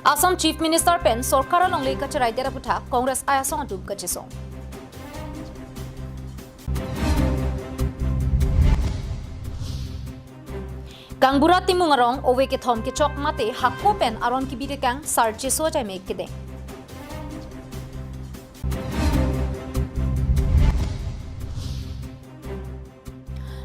Assam Chief Minister Pen Sorkara Longley Kacharai Deraputa, Congress Ayasong Dub Kachisong. Kangbura Timungarong, Oweke Tom Kichok Mate, Hakko Pen Aron Kibikang, Sar Chisoja make kide.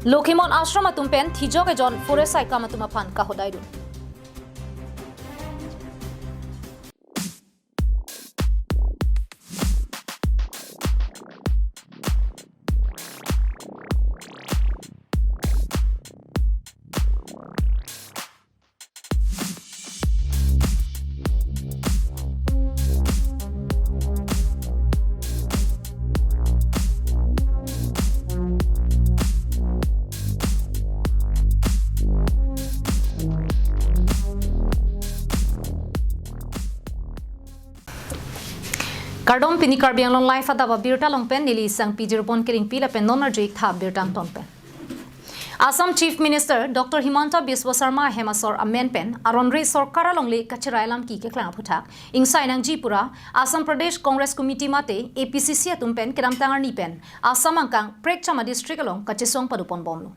Lokimon Ashramatum Pen, Tijoga John, Foresai Kamatumapan, Kahodaidu. Kardom pini karbiang long life Adap Abirta long pen nili sang pijirpon kering pila pen nonar jik tha Abirta ton pen. Assam Chief Minister Dr. Himanta Biswa Sarma Hemasor amen pen aron re sorkara longli kachirailam ki ke klang phutak insai nang jipura Assam Pradesh Congress Committee mate APCC atum pen kiram tangar ni pen Assam angkang Prekchama district along kachisong padupon bomlo.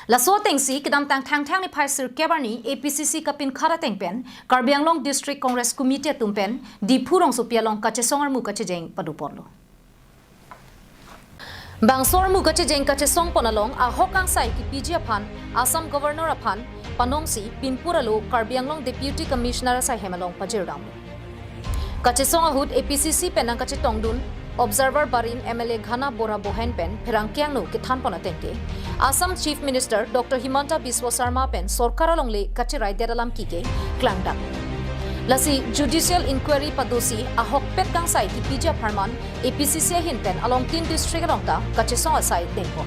Laso tengsi kidam tang ni phaisir kebarni APCC kapin khara tengpen Karbianglong District Congress Committee tumpen dipurong supialong kachesongar mu kachejeng paduporlo. Bangsor mu kachejeng kachesong ponalong a hokang sai ki PG aphan Assam Governor aphan panongsi pinpuralo Karbianglong Deputy Commissioner sai hemalong pajirdam. Kachesong ahut APCC penang kachetongdun Observer Barin MLA Ghana Bora Bohen Pen Perangkyang no kithan pona tengke Assam Chief Minister Dr. Himanta Biswa Sarma Pen Sorkara longle kachirai deralam kike klangdak Lasi Judicial Inquiry Padosi a hokpet kang sai ki pija pharman APCC hin pen along tin district longta kachesong asai dengpo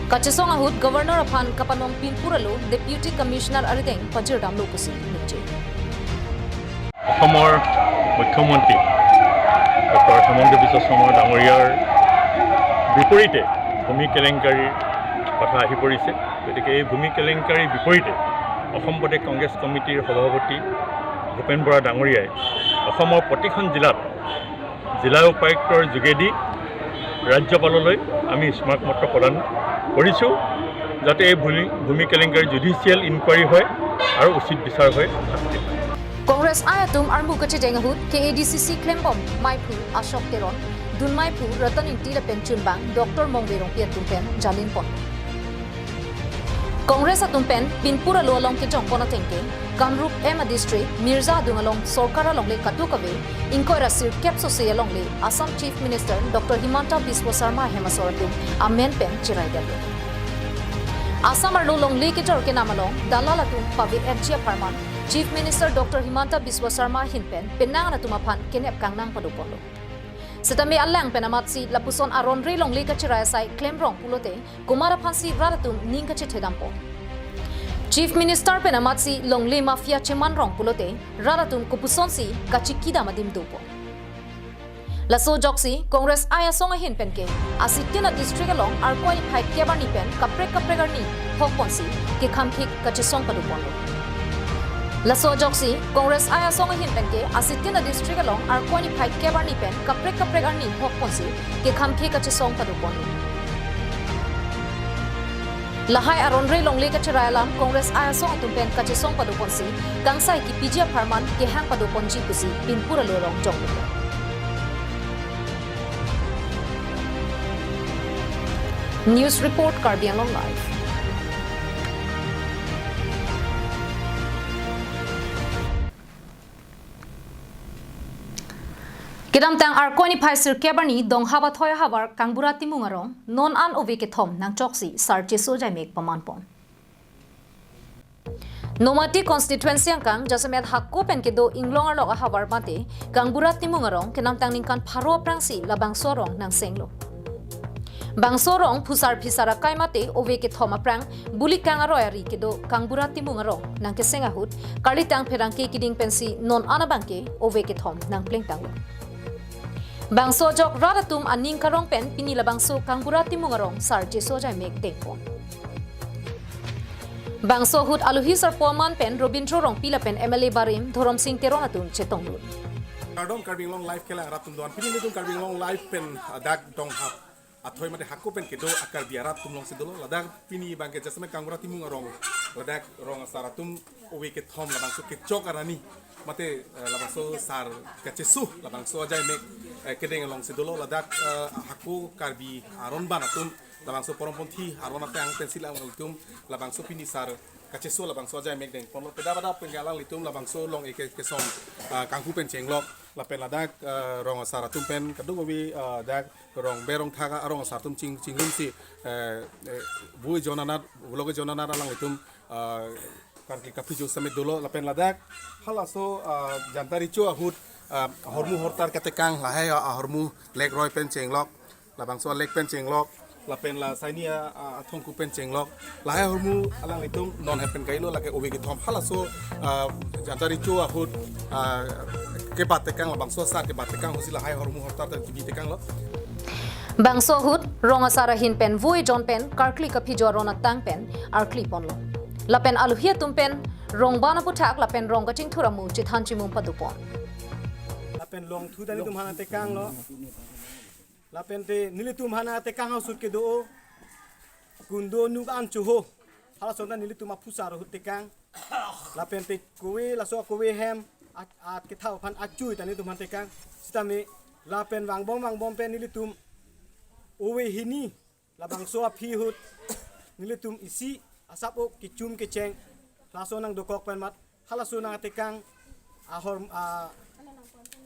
Kachesong ahut Governor aphan kapanong pinpuralo Deputy Commissioner arideng pajirdam lokusi nikje অসমৰ মুখ্যমন্ত্ৰী doctor Himanta Biswa Sarma ডাঙৰীয়াৰ বিপৰীতে ভূমি কেলেংকাৰীৰ কথা আহি পৰিছে গতিকে এই ভূমি কেলেংকাৰীৰ বিপৰীতে অসম প্ৰদেশ কংগ্ৰেছ কমিটিৰ সভাপতি ভূপেন বৰা ডাঙৰীয়াই অসমৰ প্ৰতিখন জিলাত জিলা উপায়ুক্তৰ যোগেদি ৰাজ্যপাললৈ আমি স্মাৰকপত্ৰ প্ৰদান কৰিছোঁ যাতে এই ভূমি কেলেংকাৰীৰ জুডিচিয়েল ইনকুৱাৰী হয় আৰু উচিত বিচাৰ হয় Congress ayatum armu kachejeng ahut KADCC Klembom Maipu Ashok Teron Dun Maipu Ratan Intila Penchunbang Dr. Mongberong Piatumpen Jalin Pon Congress atumpen Pinpura Lolong ke Jongpona Tenke Kamrup Ema District Mirza Dungalong Sorkara Longle Katukave Inkoira Sir Kepso Se Longle Assam Chief Minister Dr. Himanta Biswa Sarma Hemasoratum Amen Pen Chirai Gabe Assam Arlong Lake Jorke Namalong Dalalatum Pavi Edgia Parman Chief Minister Dr. Himanta Biswa Sarma Hinpen penang na tumapan kinep kangnang padupolo. Sa dami alang penamat si Lapuson Aron Rilong Lika Chirayasay Klemrong Pulote kumarapan si Radatum Ning Kachithedampo. Chief Minister penamat si Longle Mafia Chemanrong Pulote Radatum Kupuson si Kachikida Madimdupo. Laso Joksi Congress Ayasong Hinpen ke asitina district along Arkwai Pai Kebarni pen kapregarni Hokponsi ke Kamkik Kachisong padupolo. Laso Joksi, Congress Ayasong Hinpen ke asitina district along Arkwani Pai Kebarni pen kapregarni Hokponsi ke Kamke Kachisong padupon. Lahai Aronre Longle Kachirayalam Congress Ayasong atumpen Kachisong paduponsi gangsai ki Pijia Parman ke hang paduponji kusi pinpura lorong jonglupo. News Report Karbianglong Live. Kidam tang Arkwani Phaisir Kebarni dong haba thoya habar Kangbura Timungarong non an oveke thom nang choksi sarche sojai mek pamanpon. Nomati constituency angkang jasamet hakko pen ke do inglongar log habar mate Kangbura Timungarong kinam tang ningkan pharo prangsi labang sorong nang senglo. Bang sorong pusar pisara kai mate oveke thoma prang buli kangaroyari ke do Kangbura Timungarong nang kesengahut kalitang perangke kiding pensi non anabangke oveke thom nang plengtanglo. Bangso jok radatum aning karong pen pinila bangso Kangbura Timungarong sarje sojai mek tengpon. Bangso hut aluhi sar poman pen Robintro rong pila pen MLA Barim Thorom Singh Teron atun chetong lut. Kardom karbing long life kela ratum don pini nitum karbing long life pen dak dong hap athoy mate hakko pen kedo akar biarat tum long sidolo ladak pini bangke jasme kanggura timung rong ladak rong saratum owe ke thom labang so ke chok arani mate labang so sar kachesu labang so ajai mek kedeng long sidolo ladak hakko karbi aron banatum labang so poromponthi aron ate ang pensil ang litum labang so pini sar kachesu labang so ajai mek deng ponlo peda pengalang litum labang so long eke kesom kangku pen chenglok lapen ladak rong saratum pen kadung wi dak rong berong thaga rong saratum chingrum si bu jonanat vlog jonanat alang litum karki kapi jo samet dolo lapen ladak halaso jantari chu ahut hormu hortar katekang lahai hormu leg roy pen chenglok labang so leg pen chenglok lapen la sainia thongku pen chenglok lahai hormu alang litum non happen kailo lake obi ki thom halaso jantari chu ahut ke batekang labang so sa ke batekang hosila hai hormu hortar ta kibi tekang lo Bangso hut rong asara hin pen vui John pen karkli kapi jorona tang pen arkli ponlo. Lapen aluhi tum pen rong bana putak lapen rong gaching thuramu chithan chimum padupon. Lapen long thu dani tum hana tekang lo. Lapen te nili tum hana tekang ha sut ke do gundo nuk an chuho. Hala sonda nili tum apusar hut tekang. Lapen te kowe laso kowe hem at ke thau phan achui tani tum han tekang. Sitame lapen wang bom pen nili tum owe hini labang so aphi hut nili tum isi asap ok kichum ke cheng laso nang dokok pen mat hala so nang tekang ahor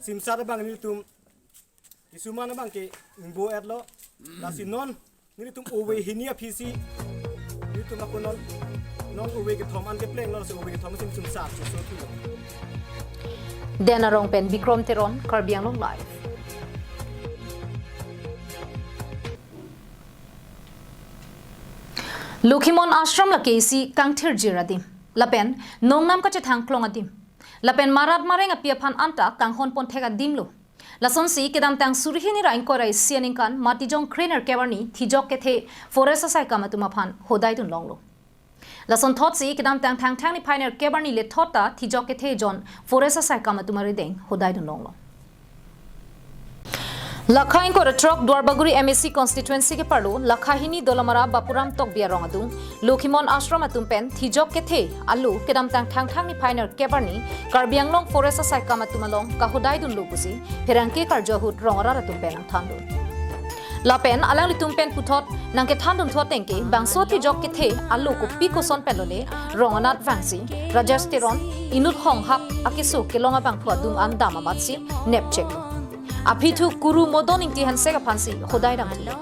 simsar bang nili tum isumana bang ke imbo erlo lasinon nili tum owe hini aphi si nili tum akonon non owe ke thom an ke pleng lo so owe ke thom sim sumsar so tu Dena rong pen Bikrom Teron Karbiang long live. Lukhimon ashram la kesi kangthir jiradim lapen nongnam ka chethang klong adim lapen marat mareng apia phan anta kanghon pon thega dimlo lason si kedam tang surhini rain ko rai sianing kan matijong krener kewarni thijok ke the forest sai kamatuma phan hodai dun longlo lason thot si kedam tang thang ni pioneer kewarni le thota thijok ke the jon forest sai kamatuma ri deng hodai dun longlo Lakhain ko truck Dwarbaguri MSC constituency ke parlo Lakhahini Dolamara Bapuram tok biarong adu Lukhimon ashram atumpen thijok ke the alu kedam tang thang ni pioneer kebarni Karbianglong forest sai kamatumalong kahodai dun lupusi pherangke karjohut rongara atumpen ang thandu Lapen alang litumpen puthot nangke thandun thotengke bangso thijok ke the alu ko pikoson pelole ronganat vangsi Rajastharon inut honghap akisu kelonga bang phuadum an damabatsi nepchek Apithu kuru modoning ti hanse ka phansi khodai rang thile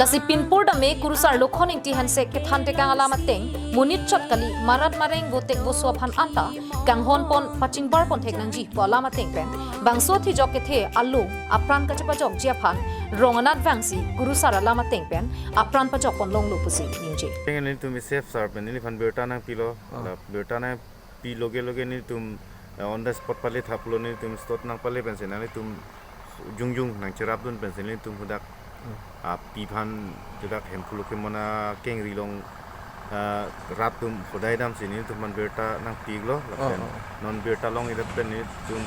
lasi pinpur da me kurusar lokhoning ti hanse ke thante kang alama teng munit chot kali marat mareng botek bo so phan anta kanghon pon paching bar pon thek nang ji po alama teng pen bangso thi jok ke the alu apran ka chapa jok jia phan ronganat vangsi kurusar alama teng pen apran pa jok pon long lu pusi ningje ni tum safe sir pen ni fan berta na pilo berta na pi loge ni tum on the spot pale thaplo ni tum stot nang pale pensen ni tum jung nang cherap dun pensen ni tum hudak pi phan judak hempulu ke mona keng rilong rat tum hodai dam sini tum man berta nang piglo non berta long ida pen ni tum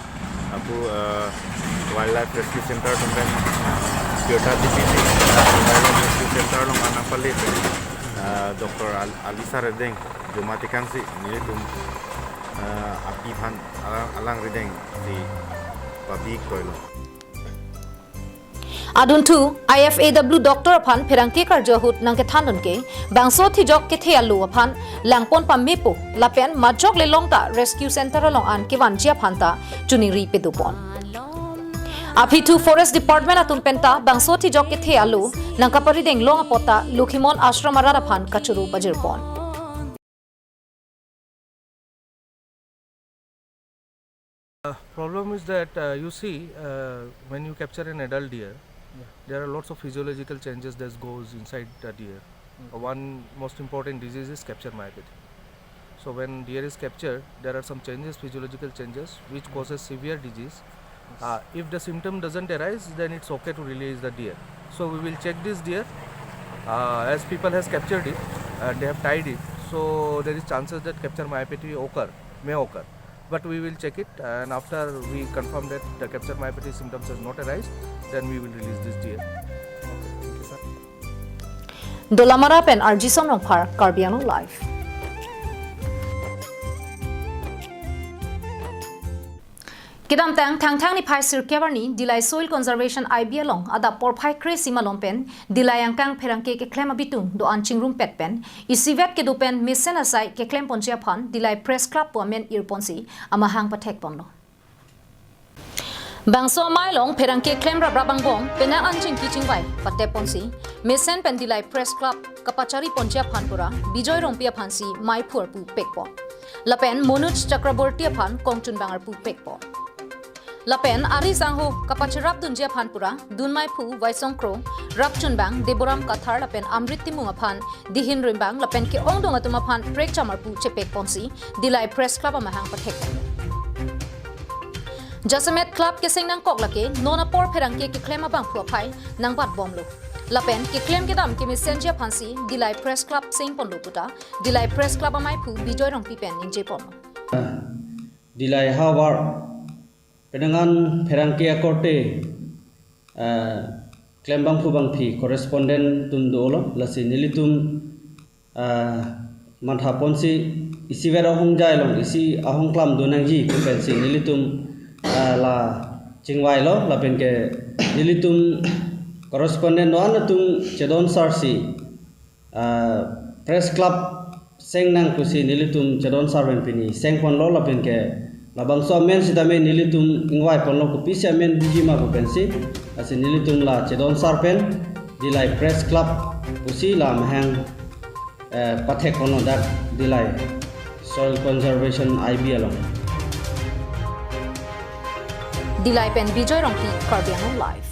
aku wildlife rescue center tum pen berta DPC wildlife rescue center long anang pale Dr. Alisa Redeng jomatikan si ni tum api phan alang redeng di public toilet Adun tu IFAW doctor phan pherangke karjohut nangke thandon ke bangso thijok ke the alu phan langpon pammepo lapen majok le longta rescue center long an ke wanjia phanta chuning ri pedupon Apithu forest department atum penta bangso thijok ke the alu nangkapari deng long apota Lukhimon ashram arara phan kachuru bajirpon Problem is that you see when you capture an adult deer, there are lots of physiological changes that goes inside the deer. One most important disease is capture myopathy. So when deer is captured, there are some changes, physiological changes, which causes severe disease. If the symptom doesn't arise, then it's okay to release the deer. So we will check this deer as people has captured it and they have tied it. So So there is chances that capture myopathy may occur. But we will check it, and after we confirm that the capture myopathy symptoms has not arise, then we will release this deer. Okay, thank you, sir. Dolamara pen RG Somrong Par Karbiano Live. Kidam tang ni phai sir kebarni dilai soil conservation IB along Adap por phai kre simalom pen dilai angkang pherangke ke klem abitung do anching room pet pen isivet ke do pen misen asai ke klem ponchia phan dilai press club women earponsi amahang pathek ponlo bangso mai long pherangke klem rabang bong pena anching kiching bai patte ponsi misen pen dilai press club kapachari ponchia phan pura bijoy rompia phansi mai phur pu pekpo lapen monuj chakraborti phan kongchun bangar pu pekpo Lapen Ari Sangho Kapachirap Dunjia Phanpura Dunmai Phu Vaisongkro Rapchun Bang Deboram Kathar Lapen Amriti Mungaphan Dihin Rimbang Lapen Ki Ongdong Atumaphan Prek Chamarpu Chepek Ponsi Dilai Press Club Amahang Pathek Jasamet Club ke Sengnang Koklake Nona Por Perangke ke Klema Bang Phuaphai Nangbat Bomlo Lapen ke Klem Kedam ke Messenger Phansi Dilai Press Club Sing Ponlo Puta Dilai Press Club Amai Phu Bijoy Rong Pipen Ningje Ponlo Dilai Hawar Penangan Perangkia Korte Klembang Fubang Pi Correspondent Tundolo Lasi Nilitum Manthaponsi Isi Vera Hong Jailong Isi Ahong Klam Dunangji Kupensi Nilitum La Chingwailo La Penke Nilitum Correspondent Noanatum Chedon Sarsi Press Club Seng Nang Kusi Nilitum Chedon Sarven Pini Seng Ponlo La Penke Labang so men sidame nilitum ingwai ponlo ko pisia men dijima ko pensi asi nilitum la chedon sarpen dilai press club usi la mahang pathek kono dak dilai soil conservation IB along Dilai pen Bijoy Rongpi Karbiano Live.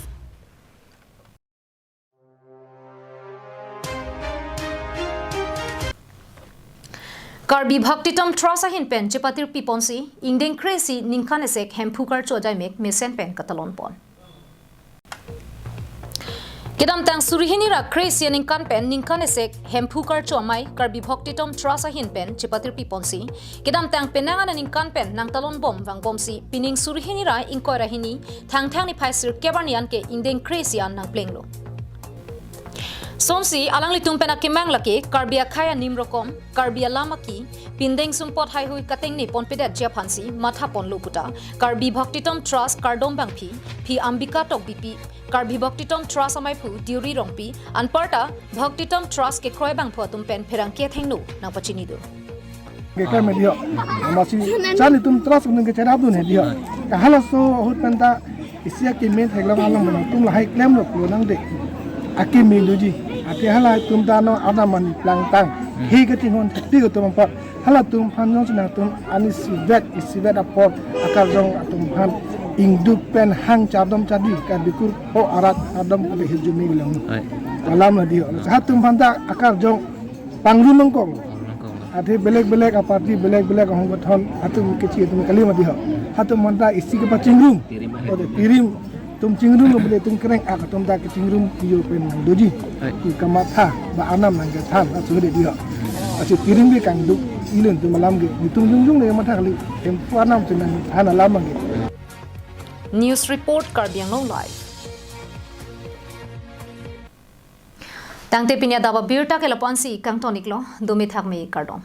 Karbi Bhaktitam Trasa Hin Pen Chepatir Piponsi Indeng Crazy Ninkanesek Hempukar Chodai Mek Mesen Pen Katalon Pon Kedam Tang Surihini Ra Crazy Ninkan Pen Ninkanesek Hempukar Chomai Karbi Bhaktitam Trasa Hin Pen Chepatir Piponsi Kedam Tang Penangan Ninkan Pen Nang Talon Bom Vang Bomsi Pining Surihini Ra Inkora Hini Tang Tang Ni Paisir Kebarnian Ke Indeng Crazy An Nang Plenglo Somsi alang litung penakimang laki karbia khaya nimrokom karbia lamaki pindeng sumpot hai hui kateng ni ponpedet japansi matha ponlo puta karbi bhaktitom trust kardom bangpi phi ambika tok bipi karbi bhaktitom trust amai phu diuri rongpi anparta bhaktitom trust ke kroi bang photum pen pherang ke thengnu na pachini do ke ka medio masi chali tum trust nge chara du ne dia ka halaso hut penta isia ke men theglang alang mana tum lai klem lo lo nang de aki meluji ati hala tum dano ada mani plang tang he ke tingon ti ko tum pa hala tum phanong sina tum ani sivet apot akar jong tum phan ingdu pen hang chadom chadi ka bikur o arat adam ke hijumi bilang alam la dio hatum phanta akar jong pangru mangkong ati belek aparti belek honggothon hatum ke chi tum kali ma dio hatum manta isi ke pachingrum ode pirim tum cingrum lo boleh tum kereng ak tum da ke cingrum yo pen doji ki kamatha ba anam nang gathan asu de dia asu piring be kang du ilun tum malam ge tum jungjung le matha kali tem anam tunan hana lamang ge News Report Karbiang Live Tangte pinya dawa Abirta ke lapansi kang tonik lo domi thak me kardom